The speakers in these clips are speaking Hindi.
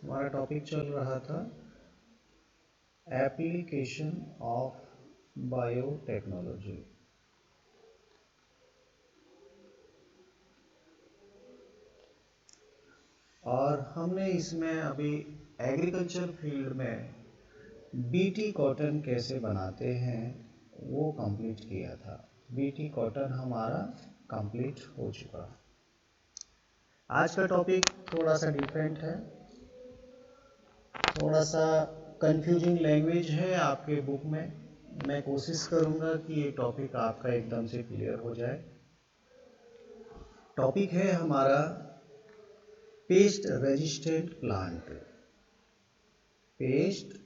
हमारा टॉपिक चल रहा था एप्लीकेशन ऑफ बायोटेक्नोलॉजी। और हमने इसमें अभी एग्रीकल्चर फील्ड में बीटी कॉटन कैसे बनाते हैं वो कंप्लीट किया था। बीटी कॉटन हमारा कंप्लीट हो चुका। आज का टॉपिक थोड़ा सा डिफरेंट है, थोड़ा सा कंफ्यूजिंग लैंग्वेज है आपके बुक में। मैं कोशिश करूंगा कि ये टॉपिक आपका एकदम से क्लियर हो जाए। टॉपिक है हमारा pest resistant plant. Pest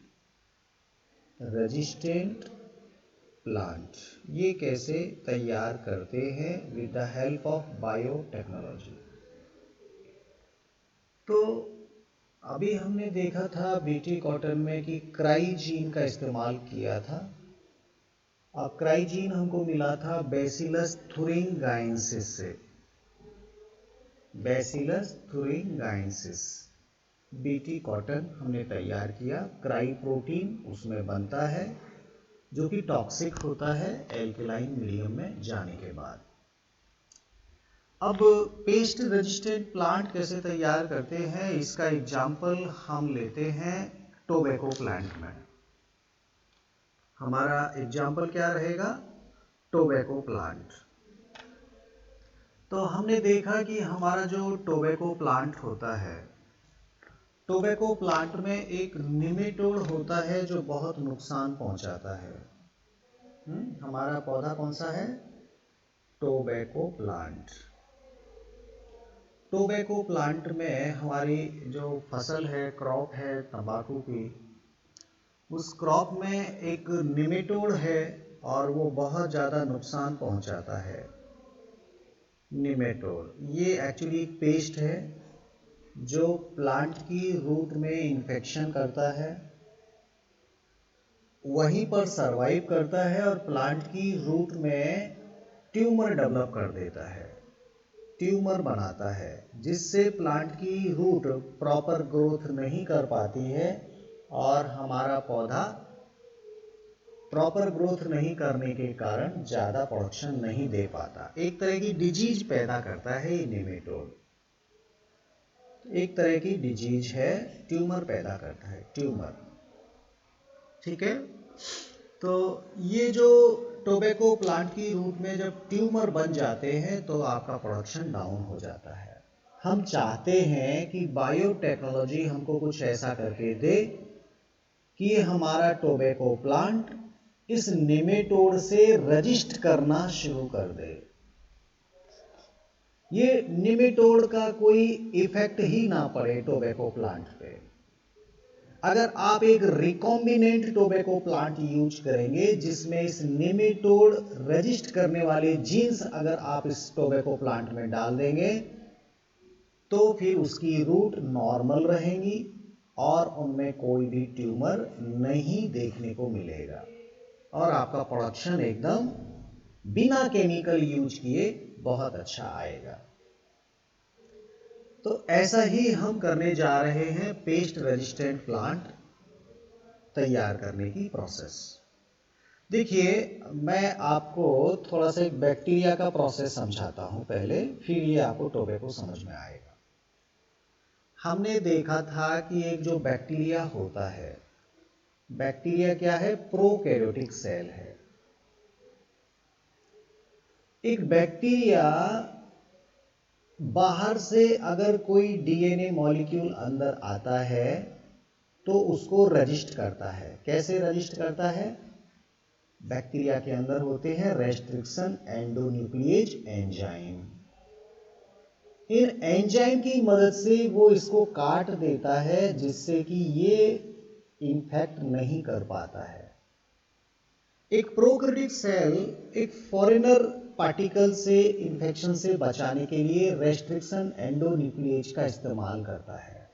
resistant plant ये कैसे तैयार करते हैं with the help of biotechnology. तो अभी हमने देखा था बीटी कॉटन में कि क्राइजीन का इस्तेमाल किया था। अब क्राइजीन हमको मिला था बैसिलस थुरिंगाइंसिस से। बैसिलस थुरिंगाइंसिस बीटी कॉटन हमने तैयार किया। क्राई प्रोटीन उसमें बनता है जो कि टॉक्सिक होता है एल्कलाइन मीडियम में जाने के बाद। अब पेस्ट रेजिस्टेंट प्लांट कैसे तैयार करते हैं इसका एग्जाम्पल हम लेते हैं टोबैको प्लांट में। हमारा एग्जाम्पल क्या रहेगा? Tobacco plant. तो हमने देखा कि हमारा जो टोबैको प्लांट होता है, टोबैको प्लांट में एक निमेटोड होता है जो बहुत नुकसान पहुंचाता है। हमारा पौधा कौन सा है? Tobacco plant. टोबैको प्लांट में हमारी जो फसल है, क्रॉप है तंबाकू की, उस क्रॉप में एक निमेटोड है और वो बहुत ज़्यादा नुकसान पहुंचाता है। निमेटोड ये एक्चुअली एक पेस्ट है जो प्लांट की रूट में इन्फेक्शन करता है, वहीं पर सरवाइव करता है और प्लांट की रूट में ट्यूमर डेवलप कर देता है, ट्यूमर बनाता है, जिससे प्लांट की रूट प्रॉपर ग्रोथ नहीं कर पाती है और हमारा पौधा प्रॉपर ग्रोथ नहीं करने के कारण ज़्यादा प्रोडक्शन नहीं दे पाता। एक तरह की डिजीज पैदा करता है ये निमेटोड। एक तरह की डिजीज है, ट्यूमर पैदा करता है, ट्यूमर। ठीक है। तो ये जो टोबैको प्लांट की रूट में जब ट्यूमर बन जाते हैं तो आपका प्रोडक्शन डाउन हो जाता है। हम चाहते हैं कि बायोटेक्नोलॉजी हमको कुछ ऐसा करके दे कि हमारा टोबैको प्लांट इस निमेटोड से रजिस्ट करना शुरू कर दे। ये निमेटोड का कोई इफेक्ट ही ना पड़े टोबैको प्लांट पे। अगर आप एक रिकॉम्बिनेंट टोबैको प्लांट यूज करेंगे जिसमें इस निमेटोड रजिस्ट करने वाले जीन्स अगर आप इस टोबैको प्लांट में डाल देंगे तो फिर उसकी रूट नॉर्मल रहेंगी और उनमें कोई भी ट्यूमर नहीं देखने को मिलेगा और आपका प्रोडक्शन एकदम बिना केमिकल यूज किए बहुत अच्छा आएगा। तो ऐसा ही हम करने जा रहे हैं पेस्ट रेजिस्टेंट प्लांट तैयार करने की प्रोसेस। देखिए, मैं आपको थोड़ा सा एक बैक्टीरिया का प्रोसेस समझाता हूं पहले, फिर ये आपको टोबैको समझ में आएगा। हमने देखा था कि एक जो बैक्टीरिया होता है, बैक्टीरिया क्या है? प्रोकैरियोटिक सेल है। एक बैक्टीरिया बाहर से अगर कोई डीएनए मॉलिक्यूल अंदर आता है तो उसको रजिस्ट करता है। कैसे रजिस्ट करता है? बैक्टीरिया के अंदर होते हैं रेस्ट्रिक्शन एंडोन्यूक्लिएज एंजाइम। इन एंजाइम की मदद से वो इसको काट देता है जिससे कि ये इन्फेक्ट नहीं कर पाता है। एक प्रोकैरियोटिक सेल एक फॉरेनर पार्टिकल से इन्फेक्शन से बचाने के लिए रेस्ट्रिक्शन एंडोन्यूक्लिएज का इस्तेमाल करता है।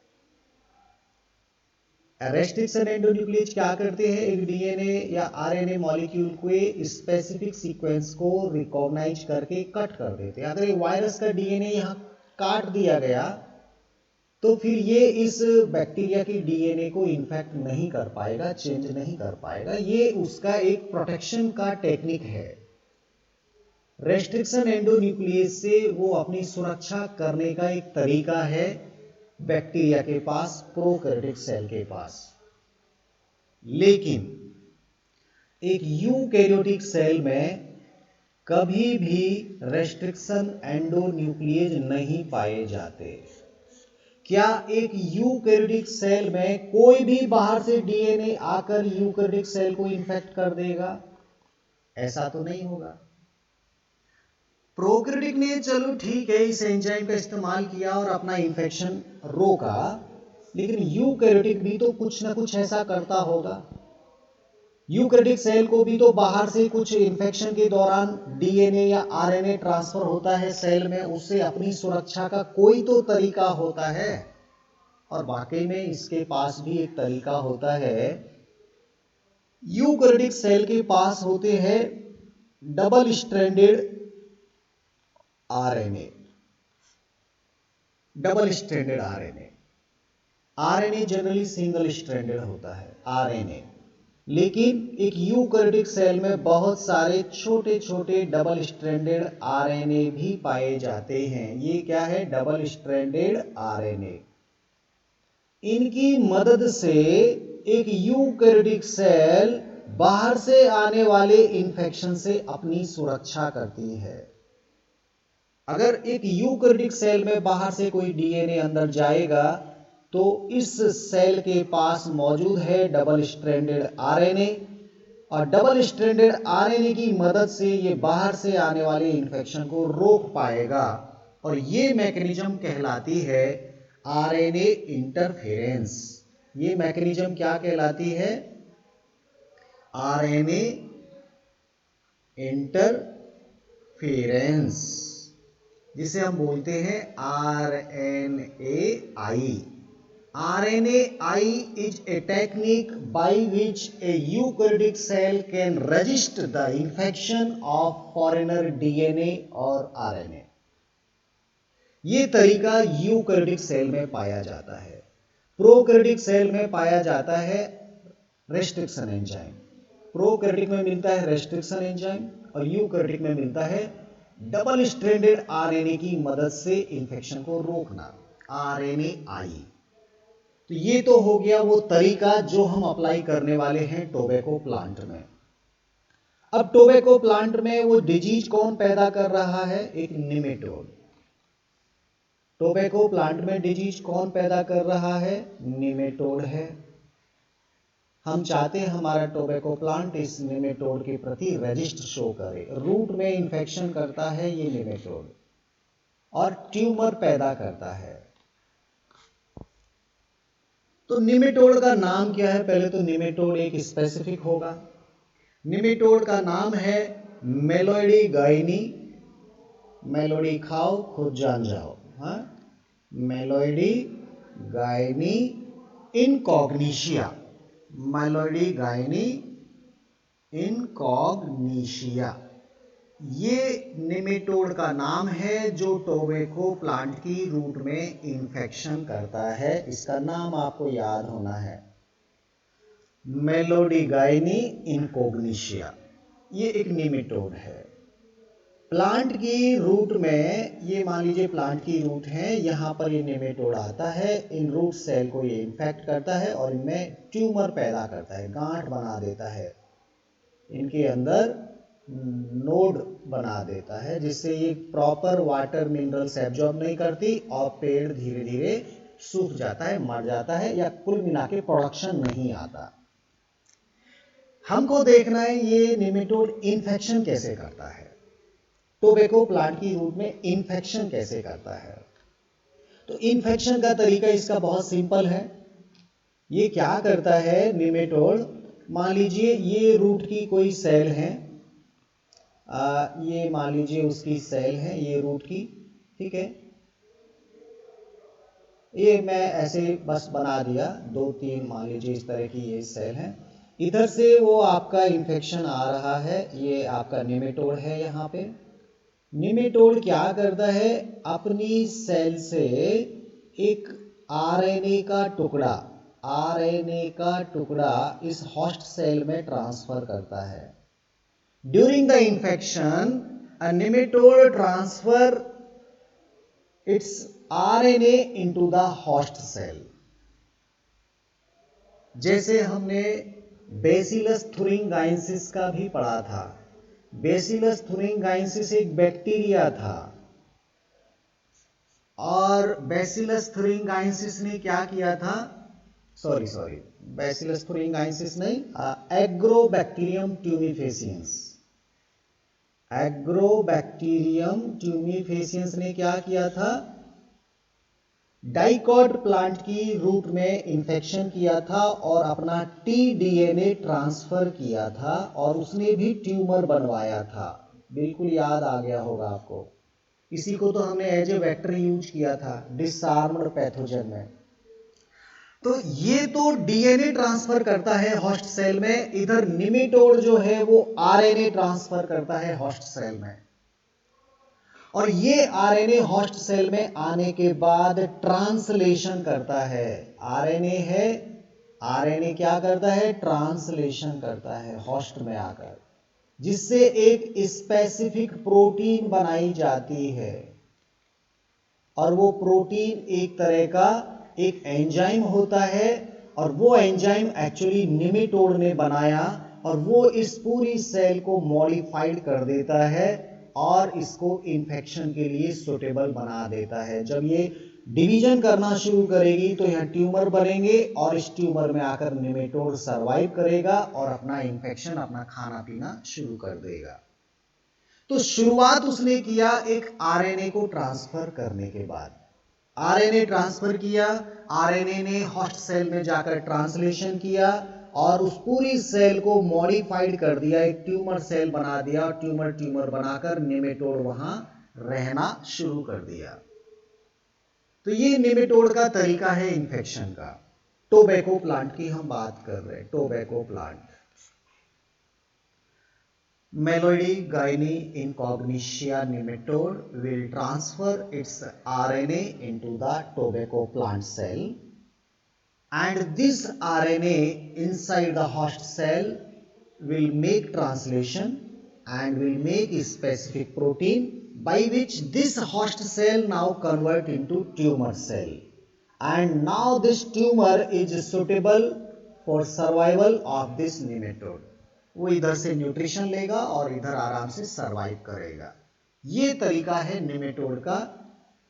रेस्ट्रिक्शन एंडोन्यूक्लिएज क्या करते हैं? एक डीएनए या आरएनए मॉलिक्यूल के स्पेसिफिक सीक्वेंस को रिकॉग्नाइज करके कट कर देते हैं। अगर ये वायरस का डीएनए यहाँ काट दिया गया तो फिर ये इस बैक्टीरिया की डीएनए को इन्फेक्ट नहीं कर पाएगा, चेंज नहीं कर पाएगा। ये उसका एक प्रोटेक्शन का टेक्निक है। रेस्ट्रिक्शन एंडोन्यूक्लियस से वो अपनी सुरक्षा करने का एक तरीका है बैक्टीरिया के पास, प्रोकैरियोटिक सेल के पास। लेकिन एक यूकैरियोटिक सेल में कभी भी रेस्ट्रिक्शन एंडोन्यूक्लियस नहीं पाए जाते। क्या एक यूकैरियोटिक सेल में कोई भी बाहर से डीएनए आकर यूकैरियोटिक सेल को इन्फेक्ट कर देगा? ऐसा तो नहीं होगा। प्रोकैरियोटिक ने चलो ठीक है इस एंजाइम का इस्तेमाल किया और अपना इन्फेक्शन रोका, लेकिन यूकैरियोटिक भी तो कुछ ना कुछ ऐसा करता होगा। यूकैरियोटिक सेल को भी तो बाहर से कुछ इन्फेक्शन के दौरान डीएनए या आरएनए ट्रांसफर होता है सेल में, उससे अपनी सुरक्षा का कोई तो तरीका होता है। और वाकई में इसके पास भी एक तरीका होता है। यूकैरियोटिक सेल के पास होते हैं double stranded RNA. Double stranded RNA, RNA generally single stranded होता है आरएनए, लेकिन एक यूकैरियोटिक सेल में बहुत सारे छोटे छोटे डबल स्ट्रैंडेड आरएनए भी पाए जाते हैं। ये क्या है? Double stranded RNA. इनकी मदद से एक यूकैरियोटिक सेल बाहर से आने वाले इंफेक्शन से अपनी सुरक्षा करती है। अगर एक यूकैरियोटिक सेल में बाहर से कोई डीएनए अंदर जाएगा तो इस सेल के पास मौजूद है डबल स्ट्रैंडेड आरएनए, और डबल स्ट्रैंडेड आरएनए की मदद से ये बाहर से आने वाले इंफेक्शन को रोक पाएगा। और ये मैकेनिज्म कहलाती है आरएनए इंटरफेरेंस। ये मैकेनिज्म क्या कहलाती है? आरएनए इंटरफेरेंस, जिसे हम बोलते हैं RNAi। RNAi is a technique by which a eukaryotic cell can resist the infection of foreigner DNA और RNA। ये तरीका यूकैरियोटिक सेल में पाया जाता है। प्रोकैरियोटिक सेल में पाया जाता है रेस्ट्रिक्शन एंजाइम। प्रोकैरियोटिक में मिलता है रेस्ट्रिक्शन एंजाइम और यूकैरियोटिक में मिलता है डबल स्ट्रैंडेड आरएनए की मदद से इंफेक्शन को रोकना, RNAi। तो ये तो हो गया वो तरीका जो हम अप्लाई करने वाले हैं टोबैको प्लांट में। अब टोबैको प्लांट में वो डिजीज कौन पैदा कर रहा है? एक निमेटोड। टोबैको प्लांट में डिजीज कौन पैदा कर रहा है? निमेटोड है। हम चाहते हैं हमारा टोबैको प्लांट इस निमेटोड के प्रति रेजिस्ट शो करे। रूट में इंफेक्शन करता है ये निमेटोड और ट्यूमर पैदा करता है। तो निमेटोड का नाम क्या है? पहले तो निमेटोड एक स्पेसिफिक होगा। निमेटोड का नाम है मेलोडी गाइनी। मेलोडी खाओ खुद जान जाओ। हाँ, मेलोडी गाइनी इनकॉग्निशिया। मेलोडी गाइनी इनकॉग्निशिया, ये निमेटोड का नाम है जो टोबैको प्लांट की रूट में इंफेक्शन करता है। इसका नाम आपको याद होना है, मेलोडी गाइनी इनकॉग्निशिया। ये एक निमेटोड है। प्लांट की रूट में, ये मान लीजिए प्लांट की रूट है, यहाँ पर ये निमेटोड आता है, इन रूट सेल को ये इन्फेक्ट करता है और इनमें ट्यूमर पैदा करता है, गांठ बना देता है, इनके अंदर नोड बना देता है, जिससे ये प्रॉपर वाटर मिनरल्स एब्जॉर्ब नहीं करती और पेड़ धीरे धीरे सूख जाता है, मर जाता है, या कुल मिला के प्रोडक्शन नहीं आता। हमको देखना है ये निमेटोड इन्फेक्शन कैसे करता है, टोबैको प्लांट की रूट में इन्फेक्शन कैसे करता है। तो इन्फेक्शन का तरीका इसका बहुत सिंपल है। ये क्या करता है निमेटोड, मान लीजिए ये रूट की कोई सेल है, ये मान लीजिए उसकी सेल है, ये रूट की, ठीक है, ये मैं ऐसे बस बना दिया, 2-3 मान लीजिए इस तरह की ये सेल है। इधर से वो आपका इन्फेक्शन आ रहा है, ये आपका निमेटोड है। यहाँ पे निमेटोड क्या करता है, अपनी सेल से एक आरएनए का टुकड़ा इस होस्ट सेल में ट्रांसफर करता है। During the infection a nematode transfer its RNA into the host cell. जैसे हमने बेसिलस थुरिंगाइसिस का भी पढ़ा था। बेसिलस थुरिंगाइसिस एक बैक्टीरिया था और बेसिलस थुरिंगाइसिस ने क्या किया था, सॉरी बेसिलस थुरिंगाइसिस नहीं, एग्रोबैक्टीरियम ट्यूमिफेसियंस। एग्रोबैक्टीरियम ट्यूमिफेसियंस ने क्या किया था, डाइकॉट प्लांट की रूट में इंफेक्शन किया था और अपना टीडीएनए ट्रांसफर किया था और उसने भी ट्यूमर बनवाया था। बिल्कुल याद आ गया होगा आपको। इसी को तो हमने एज ए वेक्टर यूज किया था डिसआर्म्ड पैथोजन में। तो ये तो डीएनए ट्रांसफर करता है होस्ट सेल में, इधर निमेटोड जो है वो आरएनए ट्रांसफर करता है होस्ट सेल में। और ये आरएनए होस्ट सेल में आने के बाद ट्रांसलेशन करता है। आरएनए है, आरएनए क्या करता है, ट्रांसलेशन करता है होस्ट में आकर, जिससे एक स्पेसिफिक प्रोटीन बनाई जाती है। और वो प्रोटीन एक तरह का एक एंजाइम होता है और वो एंजाइम एक्चुअली निमेटोड ने बनाया और वो इस पूरी सेल को मॉडिफाइड कर देता है और इसको इन्फेक्शन के लिए सुटेबल बना देता है। जब ये डिवीजन करना शुरू करेगी तो यहाँ ट्यूमर बनेंगे और इस ट्यूमर में आकर निमेटोड सरवाइव करेगा और अपना इन्फेक्शन, अपना खाना पीना शुरू कर देगा। तो शुरुआत उसने किया एक आरएनए को ट्रांसफर करने के बाद। आरएनए ट्रांसफर किया, आरएनए ने होस्ट सेल में जाकर ट्रांसलेशन किया और उस पूरी सेल को मॉडिफाइड कर दिया, एक ट्यूमर सेल बना दिया और ट्यूमर बनाकर नेमेटोड वहां रहना शुरू कर दिया। तो ये नेमेटोड का तरीका है इन्फेक्शन का। टोबैको प्लांट की हम बात कर रहे हैं। Tobacco plant, Meloidy gynae incognitia nematode will transfer its RNA into the tobacco plant cell, and this RNA inside the host cell will make translation and will make a specific protein by which this host cell now convert into tumor cell, and now this tumor is suitable for survival of this nematode. वो इधर से न्यूट्रिशन लेगा और इधर आराम से सरवाइव करेगा। ये तरीका है निमेटोड का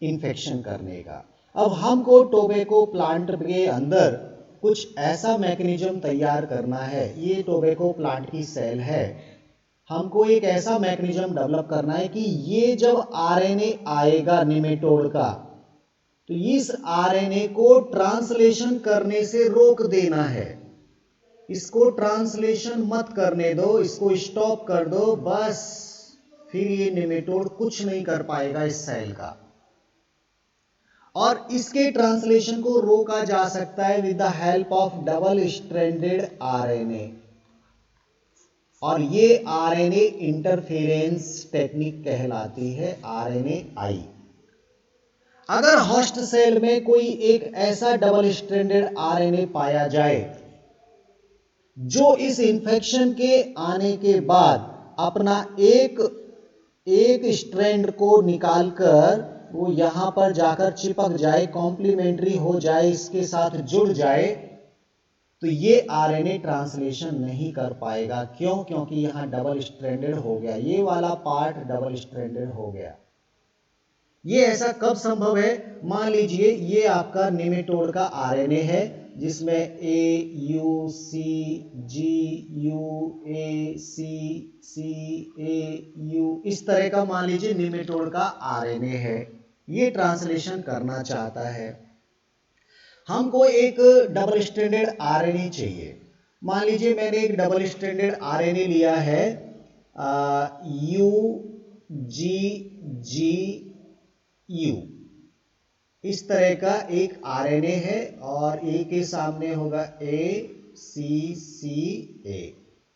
इन्फेक्शन करने का। अब हमको टोबैको प्लांट के अंदर कुछ ऐसा मैकेनिज्म तैयार करना है। ये टोबैको प्लांट की सेल है, हमको एक ऐसा मैकेनिज्म डेवलप करना है कि ये जब आरएनए आएगा निमेटोड का, तो इस आरएनए को ट्रांसलेशन करने से रोक देना है। इसको ट्रांसलेशन मत करने दो, इसको स्टॉप कर दो, बस फिर ये नेमेटोड कुछ नहीं कर पाएगा इस सेल का। और इसके ट्रांसलेशन को रोका जा सकता है with the help of double stranded RNA, और ये आरएनए इंटरफेरेंस टेक्निक कहलाती है, आरएनए आई। अगर होस्ट सेल में कोई एक ऐसा डबल स्ट्रैंडेड आरएनए पाया जाए जो इस इंफेक्शन के आने के बाद अपना एक स्ट्रैंड को निकालकर वो यहां पर जाकर चिपक जाए, कॉम्प्लीमेंट्री हो जाए, इसके साथ जुड़ जाए, तो ये आरएनए ट्रांसलेशन नहीं कर पाएगा। क्यों? क्योंकि यहां डबल स्ट्रैंडेड हो गया, ये वाला पार्ट डबल स्ट्रैंडेड हो गया। ये ऐसा कब संभव है? मान लीजिए ये आपका नेमेटोड का आरएनए है जिसमें AUCGUACCAU इस तरह का मान लीजिए नेमेटोड का आरएनए है। ये ट्रांसलेशन करना चाहता है, हमको एक डबल स्ट्रैंडेड आरएनए चाहिए। मान लीजिए मैंने एक डबल स्ट्रैंडेड आरएनए लिया है UGGU, इस तरह का एक आरएनए है और ए के सामने होगा ACCA।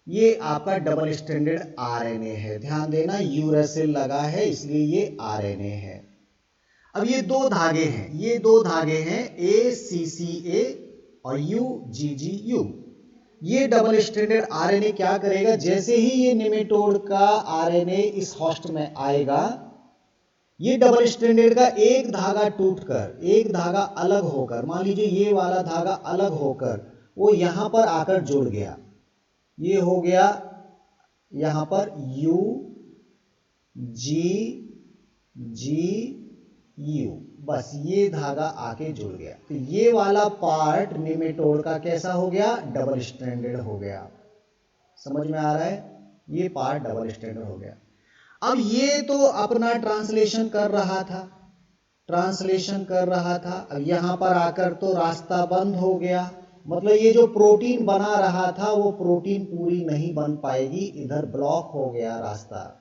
ये आपका डबल स्ट्रैंडेड आरएनए है। ध्यान देना यूरेसिल लगा है इसलिए ये आरएनए है। अब ये दो धागे हैं, ये दो धागे हैं ACCA और UGGU। ये डबल स्ट्रैंडेड आरएनए क्या करेगा, जैसे ही ये निमेटोड का आरएनए इस होस्ट में आएगा, ये डबल स्ट्रैंडेड का एक धागा टूटकर, एक धागा अलग होकर, मान लीजिए ये वाला धागा अलग होकर वो यहां पर आकर जुड़ गया, ये हो गया यहां पर UGGU, बस ये धागा आके जुड़ गया, तो ये वाला पार्ट निमेटोड का कैसा हो गया, डबल स्ट्रैंडेड हो गया। समझ में आ रहा है, ये पार्ट डबल स्ट्रैंडेड हो गया। अब ये तो अपना ट्रांसलेशन कर रहा था, ट्रांसलेशन कर रहा था, अब यहां पर आकर तो रास्ता बंद हो गया, मतलब ये जो प्रोटीन बना रहा था वो प्रोटीन पूरी नहीं बन पाएगी, इधर ब्लॉक हो गया रास्ता।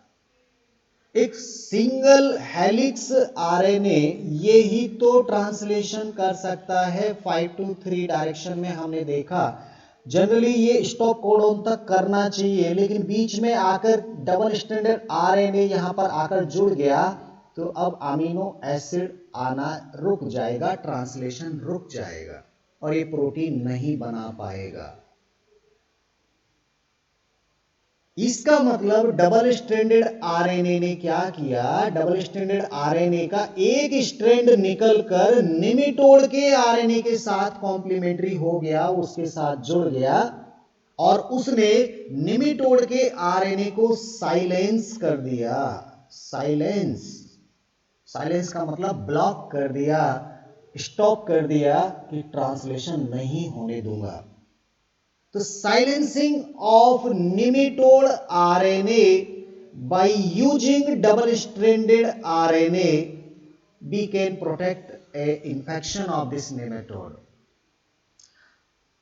एक सिंगल हेलिक्स आरएनए ये ही तो ट्रांसलेशन कर सकता है 5 to 3 डायरेक्शन में। हमने देखा जनरली ये स्टॉप कोडोन तक करना चाहिए, लेकिन बीच में आकर डबल स्ट्रैंडेड आरएनए यहां पर आकर जुड़ गया, तो अब अमीनो एसिड आना रुक जाएगा, ट्रांसलेशन रुक जाएगा और ये प्रोटीन नहीं बना पाएगा। इसका मतलब डबल स्ट्रैंडेड आरएनए ने क्या किया, डबल स्ट्रैंडेड आरएनए का एक स्ट्रैंड निकलकर निमेटोड के आरएनए के साथ कॉम्प्लीमेंट्री हो गया, उसके साथ जुड़ गया और उसने निमेटोड के आरएनए को साइलेंस कर दिया। साइलेंस, साइलेंस का मतलब ब्लॉक कर दिया, स्टॉप कर दिया कि ट्रांसलेशन नहीं होने दूंगा। तो silencing of nematode RNA by using double-stranded RNA, we can protect a infection of this nematode.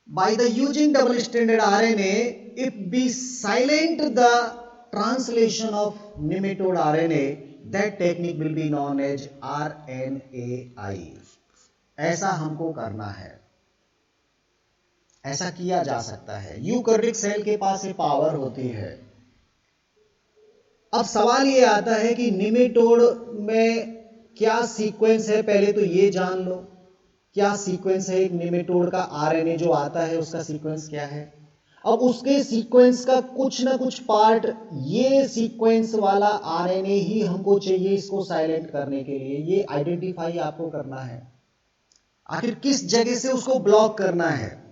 By the using double-stranded RNA, if we silent the translation of nematode RNA, that technique will be known as RNAi. ऐसा हमको करना है, ऐसा किया जा सकता है। यूकैरियोटिक सेल के पास ये पावर होती है। अब सवाल ये आता है कि निमेटोड में क्या सीक्वेंस है, पहले तो ये जान लो क्या सीक्वेंस है। एक निमेटोड का आरएनए जो आता है उसका सीक्वेंस क्या है। अब उसके सीक्वेंस का कुछ ना कुछ पार्ट, ये सीक्वेंस वाला आरएनए ही हमको चाहिए इसको साइलेंट करने के लिए। ये आइडेंटिफाई आपको करना है, आखिर किस जगह से उसको ब्लॉक करना है।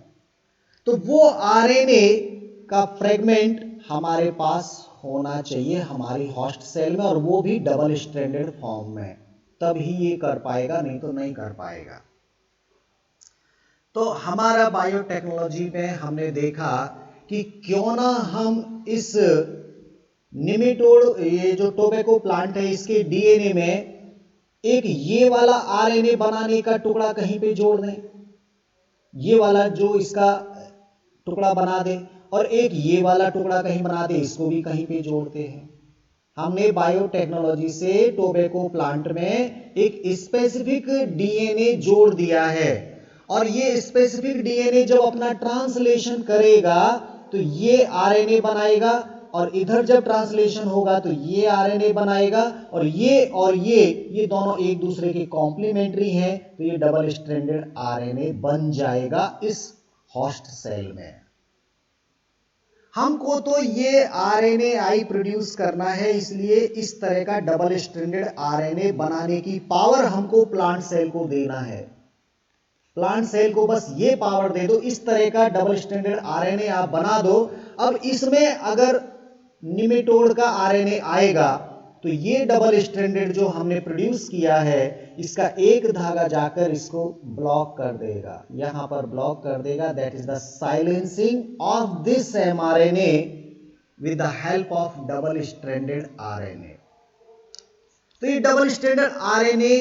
तो वो आरएनए का फ्रेगमेंट हमारे पास होना चाहिए हमारी होस्ट सेल में, और वो भी डबल स्ट्रैंडेड फॉर्म में, तभी ये कर पाएगा, नहीं तो नहीं कर पाएगा। तो हमारा बायोटेक्नोलॉजी में हमने देखा कि क्यों ना हम इस निमेटोड, ये जो टोबैको प्लांट है, इसके डीएनए में एक ये वाला आरएनए बनाने का टुकड़ा कहीं पे जोड़ दें, ये वाला जो इसका टुकड़ा बना दे, और एक ये वाला टुकड़ा कहीं बना दे, इसको भी कहीं पे जोड़ते हैं। हमने बायोटेक्नोलॉजी से टोबैको प्लांट में एक स्पेसिफिक डीएनए जोड़ दिया है, और ये स्पेसिफिक डीएनए जब अपना ट्रांसलेशन करेगा तो ये आरएनए बनाएगा, और इधर जब ट्रांसलेशन होगा तो ये आरएनए बनाएगा, और ये दोनों एक दूसरे के कॉम्प्लीमेंट्री हैं, तो ये डबल स्ट्रैंडेड आरएनए बन जाएगा इस होस्ट सेल में। हमको तो ये आरएनएआई प्रोड्यूस करना है, इसलिए इस तरह का डबल स्ट्रैंडेड आरएनए बनाने की पावर हमको प्लांट सेल को देना है। प्लांट सेल को बस ये पावर दे दो, इस तरह का डबल स्ट्रैंडेड आरएनए आप बना दो। अब इसमें अगर निमेटोड का आरएनए आएगा तो ये डबल स्ट्रैंडेड जो हमने प्रोड्यूस किया है, इसका एक धागा जाकर इसको ब्लॉक कर देगा, यहां पर ब्लॉक कर देगा। That is the silencing of this mRNA with the help of double stranded RNA. तो ये डबल स्ट्रैंडेड आरएनए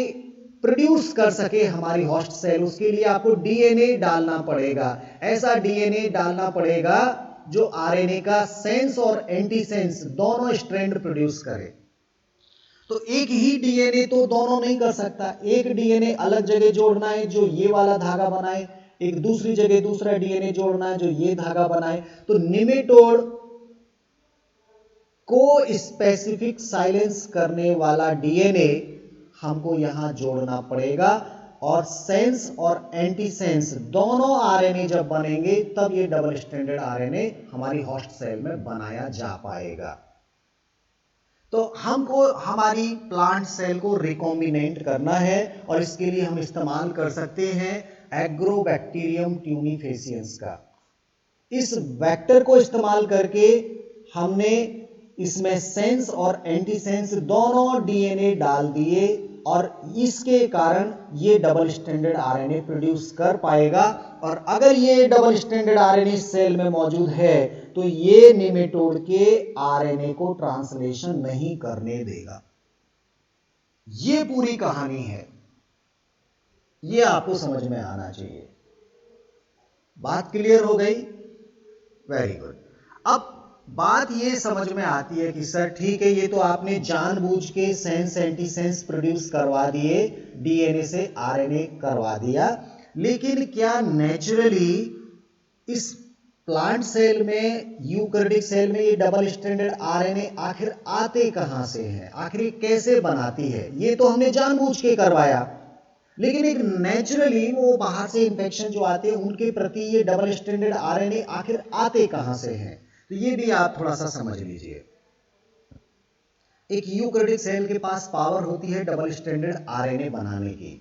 प्रोड्यूस कर सके हमारी होस्ट सेल, उसके लिए आपको डीएनए डालना पड़ेगा। ऐसा डीएनए डालना पड़ेगा जो आरएनए का सेंस और एंटी सेंस दोनों स्ट्रैंड प्रोड्यूस करे। तो एक ही डीएनए तो दोनों नहीं कर सकता, एक डीएनए अलग जगह जोड़ना है जो ये वाला धागा बनाए, एक दूसरी जगह दूसरा डीएनए जोड़ना है जो ये धागा बनाए। तो निमेटोड को स्पेसिफिक साइलेंस करने वाला डीएनए हमको यहां जोड़ना पड़ेगा, और सेंस और एंटीसेंस दोनों आरएनए जब बनेंगे तब ये डबल स्ट्रैंडेड आरएनए हमारी होस्ट सेल में बनाया जा पाएगा। तो हमको हमारी प्लांट सेल को रिकॉम्बिनेंट करना है, और इसके लिए हम इस्तेमाल कर सकते हैं एग्रोबैक्टीरियम ट्यूनिफेसियंस का। इस वेक्टर को इस्तेमाल करके हमने इसमें सेंस और एंटीसेंस दोनों डीएनए डाल दिए, और इसके कारण ये डबल स्ट्रैंडेड आरएनए प्रोड्यूस कर पाएगा। और अगर ये डबल स्ट्रैंडेड आरएनए सेल में मौजूद है तो ये नेमेटोड के आरएनए को ट्रांसलेशन नहीं करने देगा। ये पूरी कहानी है, ये आपको समझ में आना चाहिए। बात क्लियर हो गई? Very good. अब बात ये समझ में आती है कि सर ठीक है, ये तो आपने जानबूझ के सेंस एंटीसेंस प्रोड्यूस करवा दिए, डीएनए से आरएनए करवा दिया, लेकिन क्या नेचुरली इस प्लांट सेल में, यूकैरियोटिक सेल में ये डबल स्ट्रैंडेड आरएनए आखिर आते कहां से हैं, आखिर कैसे बनाती है? ये तो हमने जानबूझ के करवाया, लेकिन एक नेचुरली वो बाहर से इंफेक्शन जो आते हैं उनके प्रति ये डबल स्ट्रैंडेड आरएनए आखिर आते कहां से हैं? तो ये भी आप थोड़ा सा समझ लीजिए। एक यूकैरियोटिक सेल के पास पावर होती है डबल स्ट्रैंडेड आरएनए बनाने की।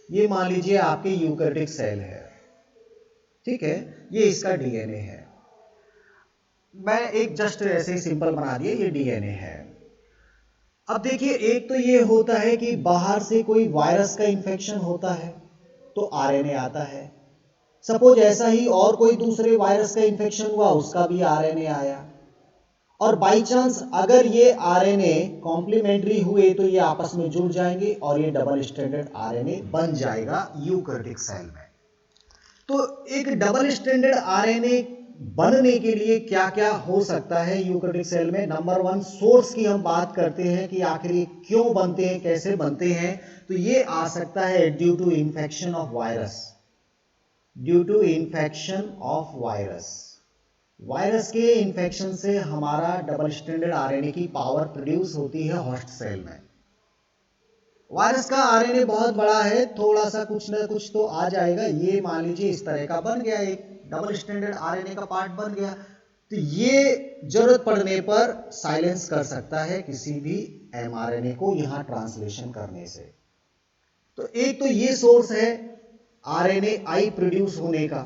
ये मान लीजिए आपके यूकैरियोटिक सेल है, ठीक है, ये इसका डीएनए है। मैं एक जस्ट ऐसे ही सिंपल बना दिए, ये डीएनए है। अब देखिए, एक तो ये होता है कि बाहर से कोई वायरस का इंफेक्शन होता है तो आरएनए आता है। सपोज ऐसा ही और कोई दूसरे वायरस का इंफेक्शन हुआ, उसका भी आरएनए आया। और बाई चांस अगर ये आरएनए कॉम्प्लीमेंट्री हुए तो ये आपस में जुड़ जाएंगे और ये डबल स्ट्रैंडेड आरएनए बन जाएगा यूकैरियोटिक सेल में। तो एक डबल स्ट्रैंडेड आरएनए बनने के लिए क्या क्या हो सकता है यूकैरियोटिक सेल में? नंबर वन, सोर्स की हम बात करते हैं कि आखिर ये क्यों बनते हैं, कैसे बनते हैं। तो ये आ सकता है due to infection of virus, due to infection of virus. Virus के इन्फेक्शन से हमारा डबल स्ट्रैंडेड आरएनए की पावर प्रोड्यूस होती है होस्ट सेल में। वायरस का आरएनए बहुत बड़ा है, थोड़ा सा कुछ ना कुछ तो आ जाएगा। ये मान लीजिए इस तरह का बन गया, एक डबल स्ट्रैंडेड आरएनए का पार्ट बन गया, तो ये जरूरत पड़ने पर साइलेंस कर सकता है किसी भी एमआरएनए को यहां ट्रांसलेशन करने से। तो एक तो ये सोर्स है आरएनए आई प्रोड्यूस होने का।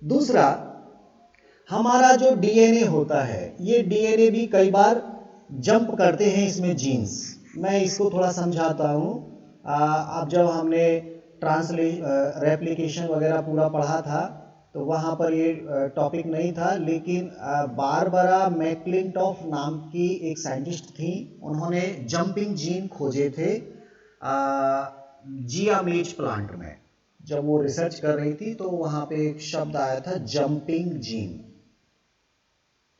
दूसरा, हमारा जो डीएनए होता है, ये डीएनए भी कई बार जंप करते हैं इसमें जीन्स। मैं इसको थोड़ा समझाता हूं। अब जब हमने रेप्लिकेशन वगैरह पूरा पढ़ा था तो वहां पर ये टॉपिक नहीं था, लेकिन बारबरा मैकक्लिंटॉफ नाम की एक साइंटिस्ट थी, उन्होंने जंपिंग जीन खोजे थे जियामीज प्लांट में। जब वो रिसर्च कर रही थी तो वहां पे एक शब्द आया था जंपिंग जीन,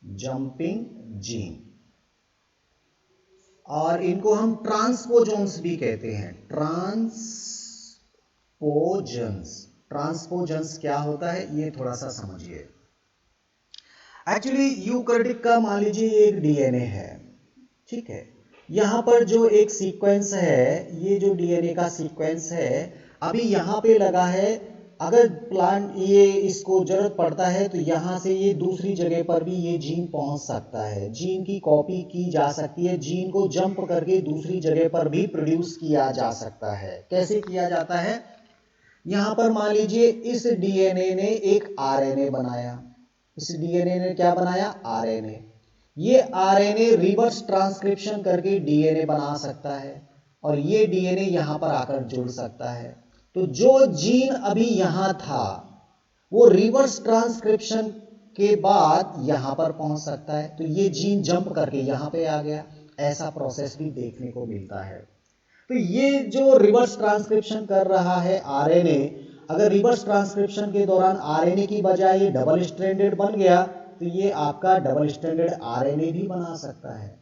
जंपिंग जीन, और इनको हम ट्रांसपोजोन्स भी कहते हैं। ट्रांसपोजन्स क्या होता है ये थोड़ा सा समझिए। एक्चुअली यूकैरियोटिक का मान लीजिए एक डीएनए है, ठीक है, यहां पर जो एक सीक्वेंस है, ये जो डीएनए का सीक्वेंस है अभी यहां पे लगा है। अगर प्लांट ये इसको जरूरत पड़ता है तो यहां से ये दूसरी जगह पर भी ये जीन पहुंच सकता है, जीन की कॉपी की जा सकती है, जीन को जंप करके दूसरी जगह पर भी प्रोड्यूस किया जा सकता है। कैसे किया जाता है? यहां पर मान लीजिए इस डीएनए ने एक आरएनए बनाया, इस डीएनए ने क्या बनाया? आरएनए। ये आरएनए रिवर्स ट्रांसक्रिप्शन करके डीएनए बना सकता है और ये डीएनए यहां पर आकर जुड़ सकता है। तो जो जीन अभी यहां था वो रिवर्स ट्रांसक्रिप्शन के बाद यहां पर पहुंच सकता है, तो ये जीन जंप करके यहां पे आ गया। ऐसा प्रोसेस भी देखने को मिलता है। तो ये जो रिवर्स ट्रांसक्रिप्शन कर रहा है आरएनए, अगर रिवर्स ट्रांसक्रिप्शन के दौरान आरएनए की बजाय ये डबल स्ट्रैंडेड बन गया तो ये आपका डबल स्ट्रैंडेड आरएनए भी बना सकता है।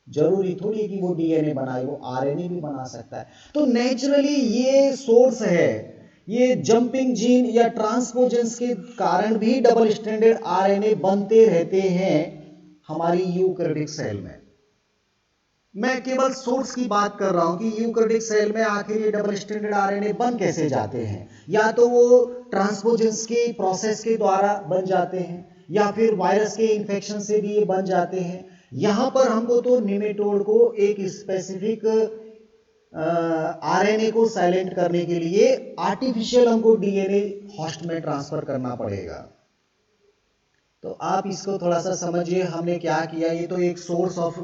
जरूरी थोड़ी कि वो डीएनए बनाए, वो आरएनए भी बना सकता है। तो नेचुरली ये सोर्स है, ये जंपिंग जीन या ट्रांसपोजेंस के कारण भी डबल स्ट्रैंडेड आरएनए बनते रहते हैं हमारी यूकैरियोटिक सेल में। मैं केवल सोर्स की बात कर रहा हूं कि यूकैरियोटिक सेल में आखिर ये डबल स्ट्रैंडेड आरएनए बन कैसे जाते हैं। या तो वो ट्रांसपोजेंस की प्रोसेस के द्वारा बन जाते हैं, या फिर वायरस के इन्फेक्शन से भी ये बन जाते हैं। यहां पर हमको तो निमेटोड को एक स्पेसिफिक आरएनए को साइलेंट करने के लिए आर्टिफिशियल हमको डीएनए होस्ट में ट्रांसफर करना पड़ेगा। तो आप इसको थोड़ा सा समझिए हमने क्या किया। ये तो एक source of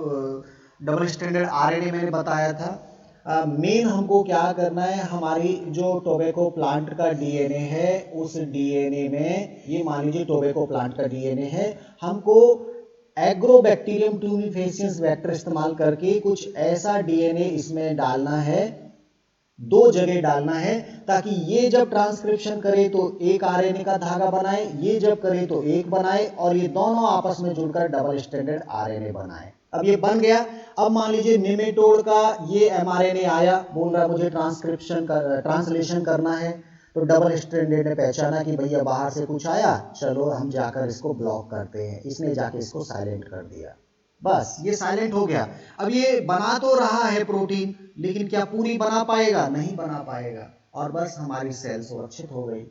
double standard RNA मैंने बताया था। मेन हमको क्या करना है, हमारी जो टोबैको प्लांट का डीएनए है उस डीएनए में, ये मान लीजिए टोबैको प्लांट का डीएनए है, हमको एग्रोबैक्टीरियम ट्यूनिफेसियंस वेक्टर इस्तेमाल करके कुछ ऐसा डीएनए इसमें डालना है, 2 जगह डालना है, ताकि ये जब ट्रांसक्रिप्शन करे तो एक आरएनए का धागा बनाए, ये जब करे तो एक बनाए, और ये दोनों आपस में जुड़कर डबल स्ट्रैंडेड आरएनए बनाए। अब ये बन गया। अब मान लीजिए निमेटोड का ये एमआरएनए आया, बोल रहा मुझे ट्रांसलेशन करना है, तो डबल स्ट्रैंडेड ने पहचाना कि भैया बाहर से कुछ आया, चलो हम जाकर इसको ब्लॉक करते हैं। इसने जाके इसको साइलेंट कर दिया, बस ये साइलेंट हो गया। अब ये बना तो रहा है प्रोटीन, लेकिन क्या पूरी बना पाएगा? नहीं बना पाएगा, और बस हमारी सेल सुरक्षित हो गई।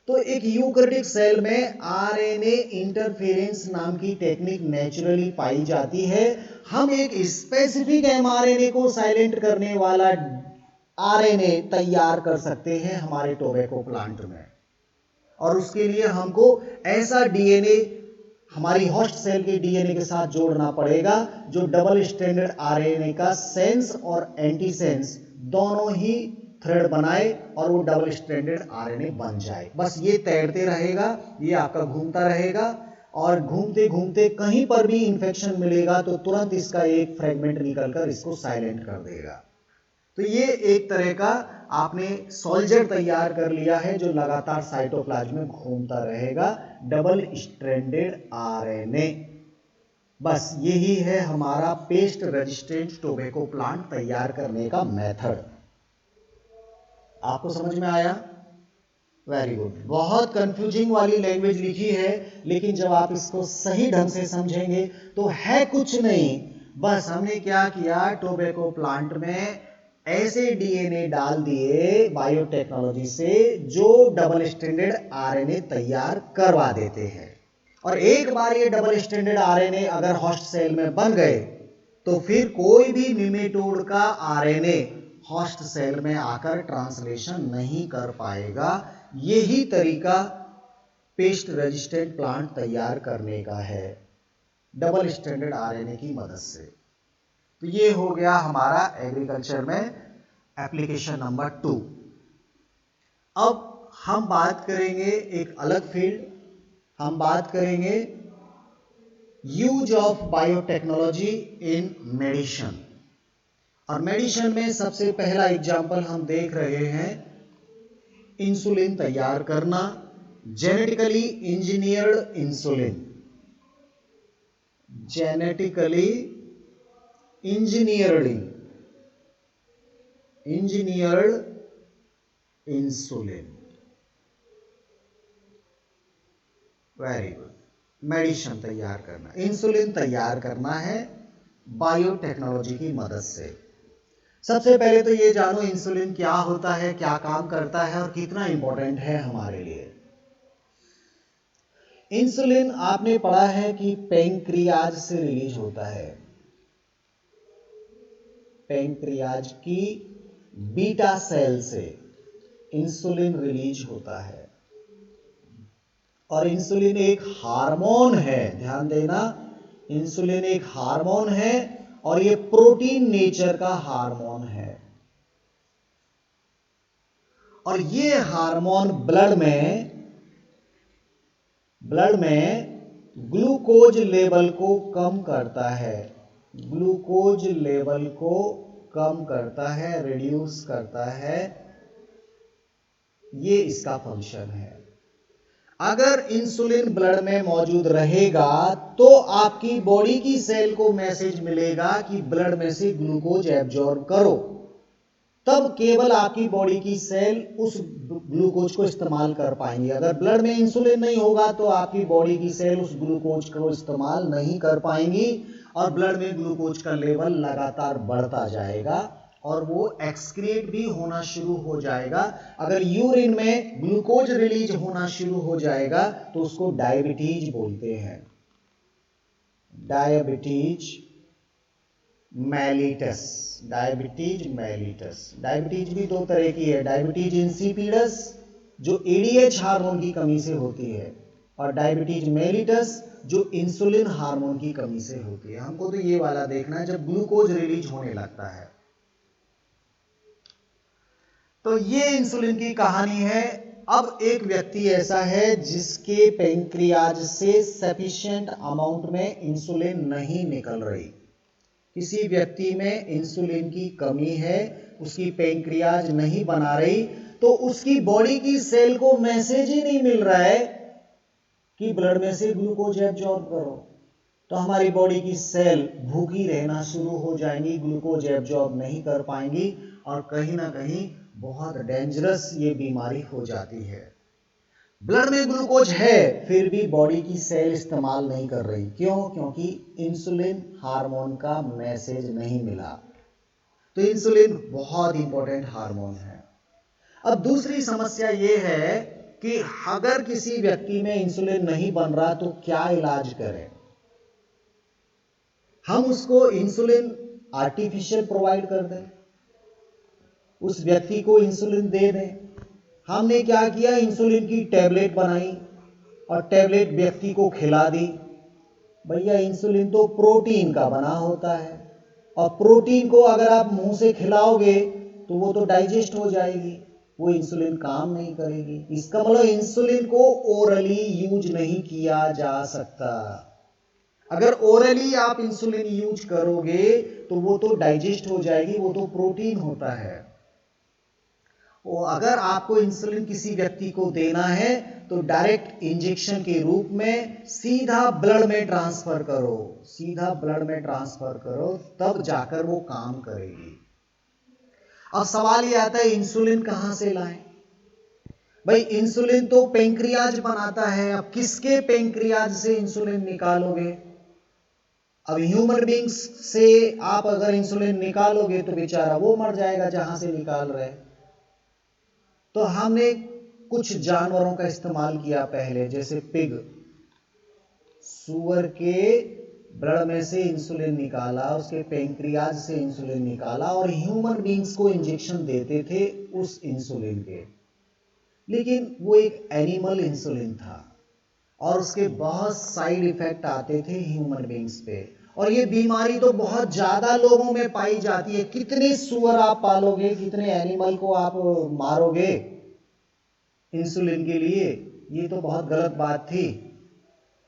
तो एक यूकैरियोटिक सेल में आरएनए इंटरफेरेंस नाम की टेक्निक नेचुरली पाई जाती है। हम एक स्पेसिफिक एमआरएनए को साइलेंट करने वाला आरएनए तैयार कर सकते हैं हमारे टोबैको प्लांट में, और उसके लिए हमको ऐसा डीएनए हमारी होस्ट सेल के डीएनए के साथ जोड़ना पड़ेगा जो डबल स्ट्रैंडेड आरएनए का सेंस और एंटीसेंस दोनों ही थ्रेड बनाए और वो डबल स्ट्रैंडेड आरएनए बन जाए। बस ये तैरते रहेगा, ये आपका घूमता रहेगा, और घूमते घूमते कहीं पर भी इंफेक्शन मिलेगा तो तुरंत इसका एक फ्रेगमेंट निकलकर इसको साइलेंट कर देगा। तो ये एक तरह का आपने सोल्जर तैयार कर लिया है जो लगातार साइटोप्लाज्म में घूमता रहेगा, डबल स्ट्रैंडेड आरएनए। बस यही है हमारा पेस्ट रेजिस्टेंट टोबैको प्लांट तैयार करने का मेथड। आपको समझ में आया? Very good. बहुत कंफ्यूजिंग वाली लैंग्वेज लिखी है, लेकिन जब आप इसको सही ढंग से समझेंगे तो है कुछ नहीं, बस हमने क्या किया, टोबैको प्लांट में ऐसे डीएनए डाल दिए बायोटेक्नोलॉजी से जो डबल स्ट्रैंडेड आरएनए तैयार करवा देते हैं। और एक बार ये डबल स्ट्रैंडेड आरएनए अगर होस्ट सेल में बन गए तो फिर कोई भी निमेटोड का आरएनए होस्ट सेल में आकर ट्रांसलेशन नहीं कर पाएगा। यही तरीका पेस्ट रेजिस्टेंट प्लांट तैयार करने का है डबल स्ट्रैंडेड आरएनए की मदद से। तो ये हो गया हमारा एग्रीकल्चर में एप्लीकेशन नंबर 2। अब हम बात करेंगे एक अलग फील्ड, हम बात करेंगे use of biotechnology in medicine. और मेडिसिन में सबसे पहला एग्जाम्पल हम देख रहे हैं इंसुलिन तैयार करना, genetically engineered insulin, genetically engineered insulin. Very good. Medicine तैयार करना, इंसुलिन तैयार करना है बायोटेक्नोलॉजी की मदद से। सबसे पहले तो ये जानो इंसुलिन क्या होता है, क्या काम करता है और कितना इंपॉर्टेंट है हमारे लिए। इंसुलिन आपने पढ़ा है कि पैंक्रियाज से रिलीज होता है, पैंक्रियाज की बीटा सेल से इंसुलिन रिलीज होता है। और इंसुलिन एक हार्मोन है, ध्यान देना, इंसुलिन एक हार्मोन है और ये प्रोटीन नेचर का हार्मोन है। और ये हार्मोन ब्लड में ग्लूकोज लेवल को कम करता है, ग्लूकोज लेवल को कम करता है, रिड्यूस करता है, ये इसका फंक्शन है। अगर इंसुलिन ब्लड में मौजूद रहेगा तो आपकी बॉडी की सेल को मैसेज मिलेगा कि ब्लड में से ग्लूकोज एब्जॉर्ब करो, तब केवल आपकी बॉडी की सेल उस ग्लूकोज को इस्तेमाल कर पाएंगी। अगर ब्लड में इंसुलिन नहीं होगा तो आपकी बॉडी की सेल उस ग्लूकोज को इस्तेमाल नहीं कर पाएंगी। और ब्लड में ग्लूकोज का लेवल लगातार बढ़ता जाएगा और वो एक्सक्रीट भी होना शुरू हो जाएगा। अगर यूरिन में ग्लूकोज रिलीज होना शुरू हो जाएगा तो उसको डायबिटीज बोलते हैं, diabetes mellitus. Diabetes mellitus. Diabetes भी दो तरह की है, डायबिटीज इंसिपिडस जो एडीएच हार्मोन की कमी से होती है, और डायबिटीज मेलिटस जो इंसुलिन हार्मोन की कमी से होती है। हमको तो ये वाला देखना है जब ग्लूकोज रिलीज होने लगता है। तो ये इंसुलिन की कहानी है। अब एक व्यक्ति ऐसा है जिसके पैंक्रियाज से सफिशिएंट अमाउंट में इंसुलिन नहीं निकल रही। किसी व्यक्ति में इंसुलिन की कमी है, उसकी पैंक्रियाज नहीं बना रही, तो उसकी बॉडी की सेल को मैसेज ही नहीं मिल रहा है कि ब्लड में से ग्लूकोज एब्जॉर्ब करो। तो हमारी बॉडी की सेल भूखी रहना शुरू हो जाएंगी, ग्लूकोज एब्जॉर्ब नहीं कर पाएंगी और कहीं ना कहीं बहुत डेंजरस ये बीमारी हो जाती है। ब्लड में ग्लूकोज है फिर भी बॉडी की सेल इस्तेमाल नहीं कर रही। क्यों? क्योंकि इंसुलिन हार्मोन का मैसेज नहीं मिला। तो इंसुलिन बहुत इंपॉर्टेंट हार्मोन है। अब दूसरी समस्या ये है कि अगर किसी व्यक्ति में इंसुलिन नहीं बन रहा तो क्या इलाज करें? हम उसको इंसुलिन आर्टिफिशियल प्रोवाइड कर दें, उस व्यक्ति को इंसुलिन दे दें। हमने क्या किया, इंसुलिन की टैबलेट बनाई और टैबलेट व्यक्ति को खिला दी। भैया इंसुलिन तो प्रोटीन का बना होता है और प्रोटीन को अगर आप मुंह से खिलाओगे तो वो तो डाइजेस्ट हो जाएगी, वो इंसुलिन काम नहीं करेगी। इसका मतलब इंसुलिन को ओरली यूज नहीं किया जा सकता। अगर ओरली आप इंसुलिन यूज करोगे तो वो तो डाइजेस्ट हो जाएगी, वो तो प्रोटीन होता है। और अगर आपको इंसुलिन किसी व्यक्ति को देना है तो डायरेक्ट इंजेक्शन के रूप में सीधा ब्लड में ट्रांसफर करो, सीधा ब्लड में ट्रांसफर करो, तब जाकर वो काम करेगी। अब सवाल ये आता है इंसुलिन कहां से लाएं? भाई इंसुलिन तो पैंक्रियाज बनाता है, अब किसके पैंक्रियाज से इंसुलिन निकालोगे? अब ह्यूमन बींग्स से आप अगर इंसुलिन निकालोगे तो बेचारा वो मर जाएगा जहां से निकाल रहे। तो हमने कुछ जानवरों का इस्तेमाल किया पहले, जैसे पिग, सुअर के ब्लड में से इंसुलिन निकाला, उसके पैंक्रियाज से इंसुलिन निकाला और ह्यूमन बींग्स को इंजेक्शन देते थे उस इंसुलिन के। लेकिन वो एक एनिमल इंसुलिन था और उसके बहुत साइड इफेक्ट आते थे ह्यूमन बींग्स पे, और ये बीमारी तो बहुत ज्यादा लोगों में पाई जाती है। कितने सुअर आप पालोगे, कितने एनिमल को आप मारोगे इंसुलिन के लिए? ये तो बहुत गलत बात थी।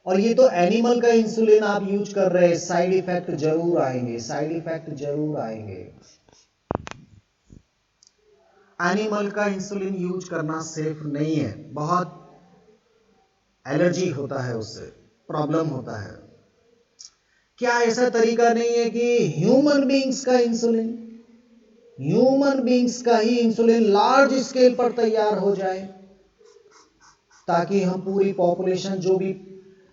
और ये तो एनिमल का इंसुलिन आप यूज कर रहे हैं, साइड इफेक्ट जरूर आएंगे, साइड इफेक्ट जरूर आएंगे। एनिमल का इंसुलिन यूज करना सेफ नहीं है, बहुत एलर्जी होता है, उससे प्रॉब्लम होता है। क्या ऐसा तरीका नहीं है कि ह्यूमन बींग्स का इंसुलिन, ह्यूमन बींग्स का ही इंसुलिन लार्ज स्केल पर तैयार हो जाए, ताकि हम पूरी पॉपुलेशन जो भी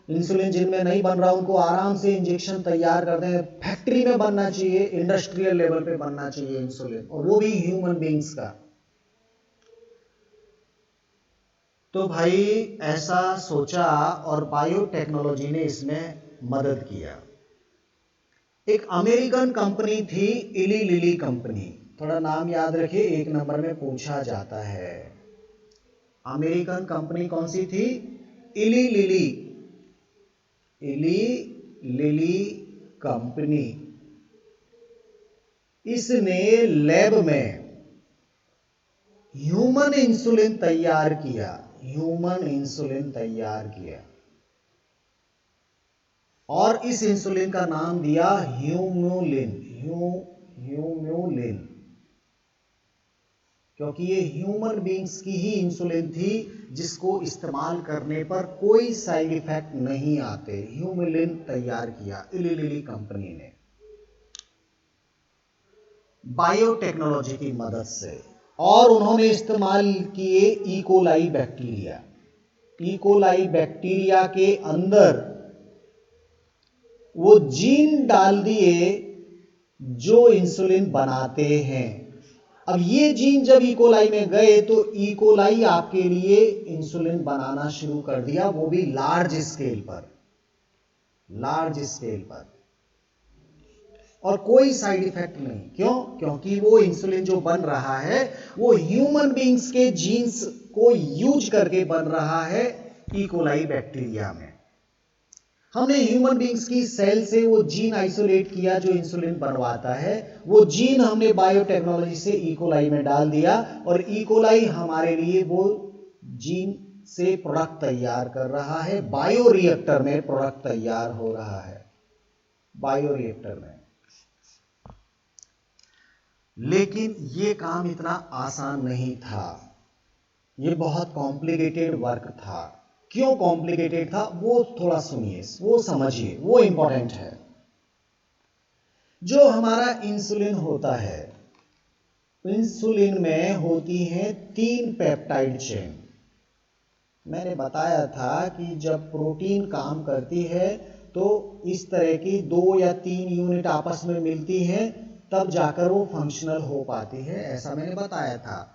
इंसुलिन जिनमें नहीं बन रहा उनको आराम से इंजेक्शन तैयार कर दें। फैक्ट्री में बनना चाहिए, इंडस्ट्रियल लेवल पे बनना चाहिए इंसुलिन, और वो भी ह्यूमन बींग्स का। तो भाई ऐसा सोचा और बायोटेक्नोलॉजी ने इसमें मदद किया। एक अमेरिकन कंपनी थी, इली लिली कंपनी, थोड़ा नाम याद रखिए, 1 नंबर में पूछा जाता है। अमेरिकन कंपनी कौन सी थी? इली लिली, इली लिली कंपनी। इसने लैब में ह्यूमन इंसुलिन तैयार किया, ह्यूमन इंसुलिन तैयार किया, और इस इंसुलिन का नाम दिया ह्यूम्यूलिन, ह्यूम्यूलिन, क्योंकि ये ह्यूमन बींग्स की ही इंसुलिन थी जिसको इस्तेमाल करने पर कोई साइड इफेक्ट नहीं आते। ह्यूम्यूलिन तैयार किया इली लिली कंपनी ने बायोटेक्नोलॉजी की मदद से, और उन्होंने इस्तेमाल किए इकोलाई बैक्टीरिया। इकोलाई बैक्टीरिया के अंदर वो जीन डाल दिए जो इंसुलिन बनाते हैं। अब ये जीन जब इकोलाई में गए तो इकोलाई आपके लिए इंसुलिन बनाना शुरू कर दिया, वो भी लार्ज स्केल पर, लार्ज स्केल पर, और कोई साइड इफेक्ट नहीं। क्यों? क्योंकि वो इंसुलिन जो बन रहा है वो ह्यूमन बींग्स के जीन्स को यूज करके बन रहा है इकोलाई बैक्टीरिया में। हमने ह्यूमन बींग्स की सेल से वो जीन आइसोलेट किया जो इंसुलिन बनवाता है, वो जीन हमने बायोटेक्नोलॉजी से इकोलाई में डाल दिया, और इकोलाई हमारे लिए वो जीन से प्रोडक्ट तैयार कर रहा है। बायो रिएक्टर में प्रोडक्ट तैयार हो रहा है, बायो रिएक्टर में। लेकिन ये काम इतना आसान नहीं था, ये बहुत कॉम्प्लिकेटेड वर्क था। क्यों कॉम्प्लिकेटेड था वो थोड़ा सुनिए, वो समझिए, वो इंपॉर्टेंट है। जो हमारा इंसुलिन होता है, इंसुलिन में होती हैं 3 पेप्टाइड चेन। मैंने बताया था कि जब प्रोटीन काम करती है तो इस तरह की 2 या 3 यूनिट आपस में मिलती हैं, तब जाकर वो फंक्शनल हो पाती है, ऐसा मैंने बताया था।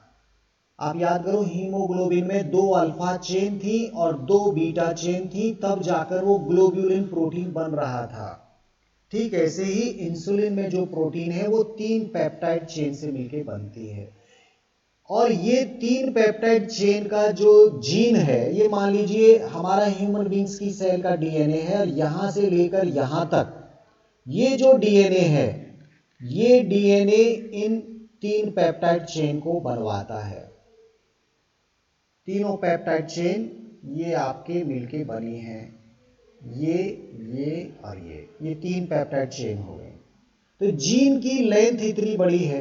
आप याद करो, हीमोग्लोबिन में 2 अल्फा चेन थी और 2 बीटा चेन थी, तब जाकर वो ग्लोब्यूलिन प्रोटीन बन रहा था। ठीक ऐसे ही इंसुलिन में जो प्रोटीन है वो 3 पेप्टाइड चेन से मिलकर बनती है, और ये 3 पेप्टाइड चेन का जो जीन है, ये मान लीजिए हमारा ह्यूमन बींग्स की सेल का डीएनए है, और यहां से लेकर यहां तक ये जो डीएनए है, ये डीएनए इन 3 पेप्टाइड चेन को बनवाता है। तीनों पेप्टाइड चेन ये आपके मिलके बनी हैं, ये और ये 3 पेप्टाइड चेन हो गए। तो जीन की लेंथ इतनी बड़ी है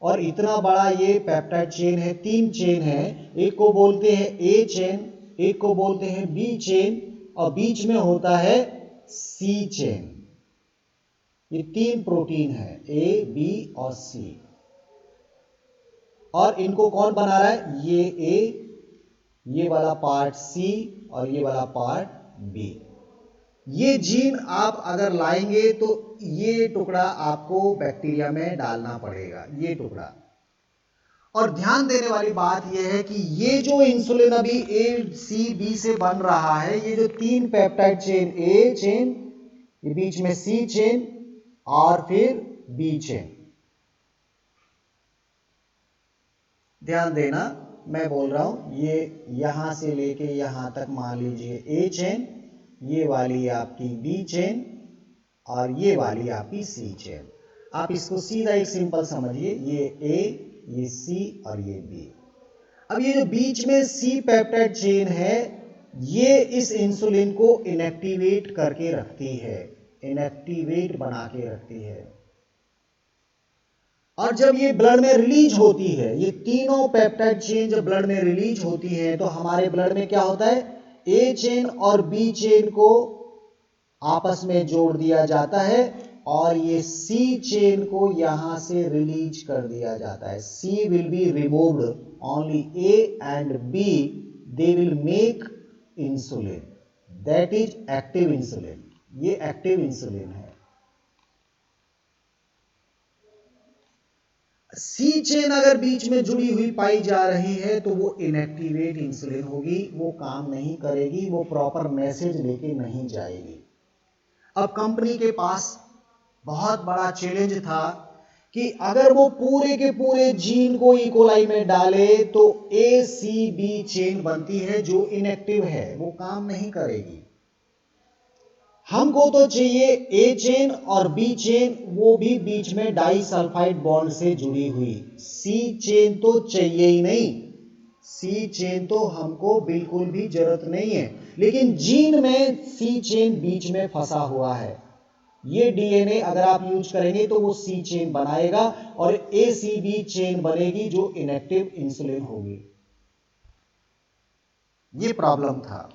और इतना बड़ा ये पेप्टाइड चेन है, 3 चेन है। एक को बोलते हैं ए चेन, एक को बोलते हैं बी चेन, और बीच में होता है सी चेन। ये 3 प्रोटीन है, ए बी और सी, और इनको कौन बना रहा है? ये ए, ये वाला पार्ट सी और ये वाला पार्ट बी। ये जीन आप अगर लाएंगे तो ये टुकड़ा आपको बैक्टीरिया में डालना पड़ेगा, ये टुकड़ा। और ध्यान देने वाली बात यह है कि ये जो इंसुलिन अभी ए सी बी से बन रहा है, ये जो 3 पेप्टाइड चेन, ए चेन, ये बीच में सी चेन और फिर बी चेन, ध्यान देना मैं बोल रहा हूं, ये यहां से लेके यहां तक मान लीजिए ए चेन, ये वाली आपकी बी चेन और ये वाली आपकी सी चेन। आप इसको सीधा एक सिंपल समझिए, ये ए, ये सी और ये बी। अब ये जो बीच में सी पेप्टाइड चेन है, ये इस इंसुलिन को इनएक्टिवेट करके रखती है, इनएक्टिवेट बना के रखती है। और जब ये ब्लड में रिलीज होती है, ये तीनों पेप्टाइड चेन जब ब्लड में रिलीज होती है, तो हमारे ब्लड में क्या होता है? ए चेन और बी चेन को आपस में जोड़ दिया जाता है, और ये सी चेन को यहां से रिलीज कर दिया जाता है। C will be removed, only A and B they will make insulin, that is active insulin. ये एक्टिव इंसुलिन है। सी चेन अगर बीच में जुड़ी हुई पाई जा रही है तो वो इनएक्टिवेट इंसुलिन होगी, वो काम नहीं करेगी, वो प्रॉपर मैसेज लेके नहीं जाएगी। अब कंपनी के पास बहुत बड़ा चैलेंज था कि अगर वो पूरे के पूरे जीन को इकोलाई में डाले तो ए सी बी चेन बनती है जो इनएक्टिव है, वो काम नहीं करेगी। हमको तो चाहिए ए चेन और बी चेन, वो भी बीच में डाई सल्फाइड बॉन्ड से जुड़ी हुई। सी चेन तो चाहिए ही नहीं, सी चेन तो हमको बिल्कुल भी जरूरत नहीं है। लेकिन जीन में सी चेन बीच में फंसा हुआ है। ये डीएनए अगर आप यूज करेंगे तो वो सी चेन बनाएगा और ए सी बी चेन बनेगी जो इनएक्टिव इंसुलिन होगी। ये प्रॉब्लम था।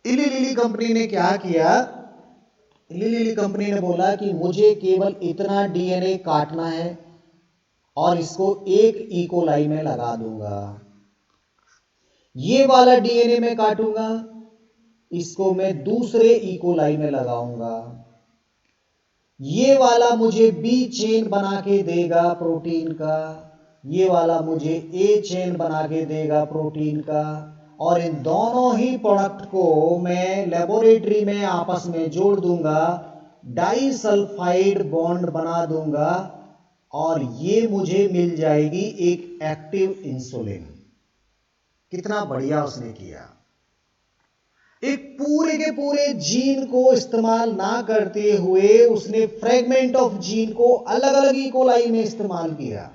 इली लिली कंपनी ने क्या किया? इली लिली कंपनी ने बोला कि मुझे केवल इतना डीएनए काटना है और इसको एक इकोलाई में लगा दूंगा। ये वाला डीएनए मैं काटूंगा इसको मैं दूसरे ई कोलाई में लगाऊंगा। ये वाला मुझे बी चेन बना के देगा प्रोटीन का, ये वाला मुझे ए चेन बना के देगा प्रोटीन का, और इन दोनों ही प्रोडक्ट को मैं लेबोरेटरी में आपस में जोड़ दूंगा, डाई सल्फाइड बॉन्ड बना दूंगा, और ये मुझे मिल जाएगी एक एक्टिव इंसुलिन। कितना बढ़िया उसने किया। एक पूरे के पूरे जीन को इस्तेमाल ना करते हुए उसने फ्रेगमेंट ऑफ जीन को अलग अलग ई कोलाई में इस्तेमाल किया,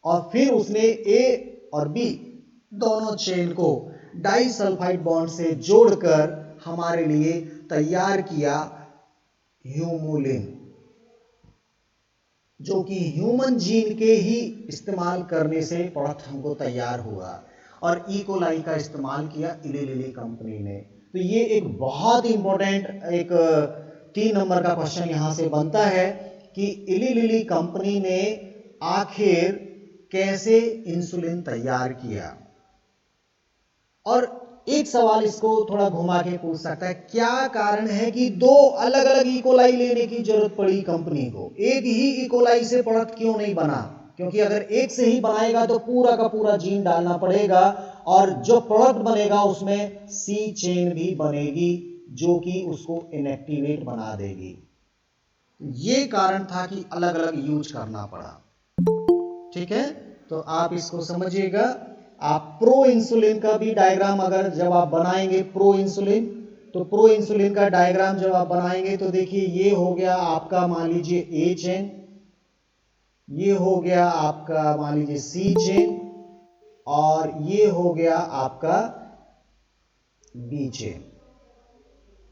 और फिर उसने ए और बी दोनों चेन को डाई सल्फाइड बॉन्ड से जोड़कर हमारे लिए तैयार किया ह्यूमुलिन, जो कि ह्यूमन जीन के ही इस्तेमाल करने से प्रोडक्ट हमको तैयार हुआ, और ई कोलाई का इस्तेमाल किया इली लिली कंपनी ने। तो ये एक बहुत इंपॉर्टेंट एक 3 नंबर का क्वेश्चन यहां से बनता है कि इली लिली कंपनी ने आखिर कैसे इंसुलिन तैयार किया। और एक सवाल इसको थोड़ा घुमा के पूछ सकता है, क्या कारण है कि 2 अलग अलग ई कोलाई लेने की जरूरत पड़ी कंपनी को? एक ही ई कोलाई से प्रोडक्ट क्यों नहीं बना? क्योंकि अगर एक से ही बनाएगा तो पूरा का पूरा जीन डालना पड़ेगा, और जो प्रोडक्ट बनेगा उसमें सी चेन भी बनेगी जो कि उसको इनएक्टिवेट बना देगी। ये कारण था कि अलग अलग यूज करना पड़ा। ठीक है, तो आप इसको समझिएगा। आप प्रो इंसुलिन का भी डायग्राम अगर जब आप बनाएंगे प्रो इंसुलिन, तो प्रो इंसुलिन का डायग्राम जब आप बनाएंगे तो देखिए ये हो गया आपका मान लीजिए ए चेन, ये हो गया आपका मान लीजिए सी चेन, और ये हो गया आपका बी चेन।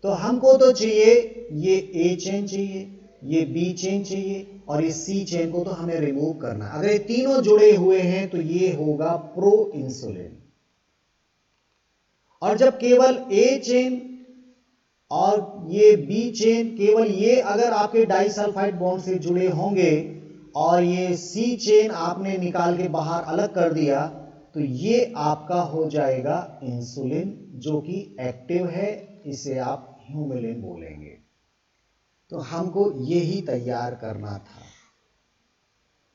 तो हमको तो चाहिए ये ए चेन चाहिए, ये बी चेन चाहिए, और इस सी चेन को तो हमें रिमूव करना है। अगर ये तीनों जुड़े हुए हैं तो ये होगा प्रो इंसुलिन। और जब केवल ए चेन और ये बी चेन, केवल ये अगर आपके डाइसल्फाइड बॉन्ड से जुड़े होंगे और ये सी चेन आपने निकाल के बाहर अलग कर दिया, तो ये आपका हो जाएगा इंसुलिन जो कि एक्टिव है, इसे आप ह्यूमुलिन बोलेंगे। तो हमको यही तैयार करना था,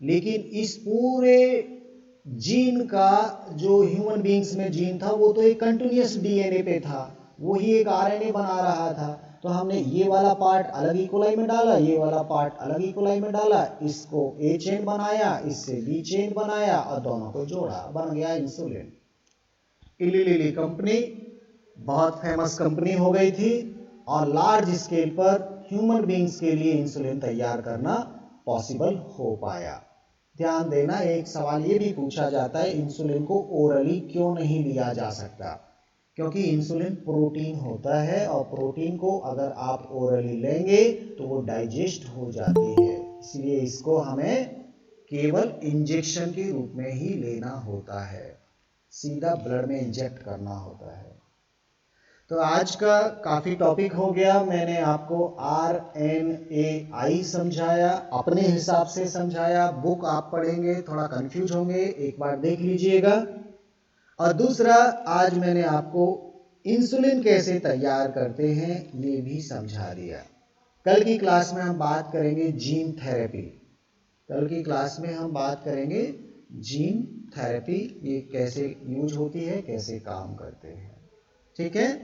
लेकिन इस पूरे जीन का जो ह्यूमन बींग्स में जीन था वो तो एक कंटिन्यूअस डीएनए पे था, वो ही एक आरएनए बना रहा था। तो हमने ये वाला पार्ट अलग ई कोलाई में डाला, ये वाला पार्ट अलग ई कोलाई में डाला, इसको ए चेन बनाया, इससे बी चेन बनाया, और दोनों को जोड़ा, बन गया इंसुलिन। इली लिली कंपनी बहुत फेमस कंपनी हो गई थी, और लार्ज स्केल पर ह्यूमन बींग्स के लिए इंसुलिन तैयार करना पॉसिबल हो पाया। ध्यान देना, एक सवाल ये भी पूछा जाता है इंसुलिन को ओरली क्यों नहीं लिया जा सकता? क्योंकि इंसुलिन प्रोटीन होता है, और प्रोटीन को अगर आप ओरली लेंगे तो वो डाइजेस्ट हो जाती है, इसलिए इसको हमें केवल इंजेक्शन के रूप में ही लेना होता है, सीधा ब्लड में इंजेक्ट करना होता है। तो आज का काफी टॉपिक हो गया, मैंने आपको RNAi समझाया, अपने हिसाब से समझाया। बुक आप पढ़ेंगे थोड़ा कंफ्यूज होंगे, एक बार देख लीजिएगा। और दूसरा, आज मैंने आपको इंसुलिन कैसे तैयार करते हैं ये भी समझा दिया। कल की क्लास में हम बात करेंगे जीन थेरेपी, कल की क्लास में हम बात करेंगे जीन थेरेपी, ये कैसे यूज होती है, कैसे काम करते हैं। ठीक है।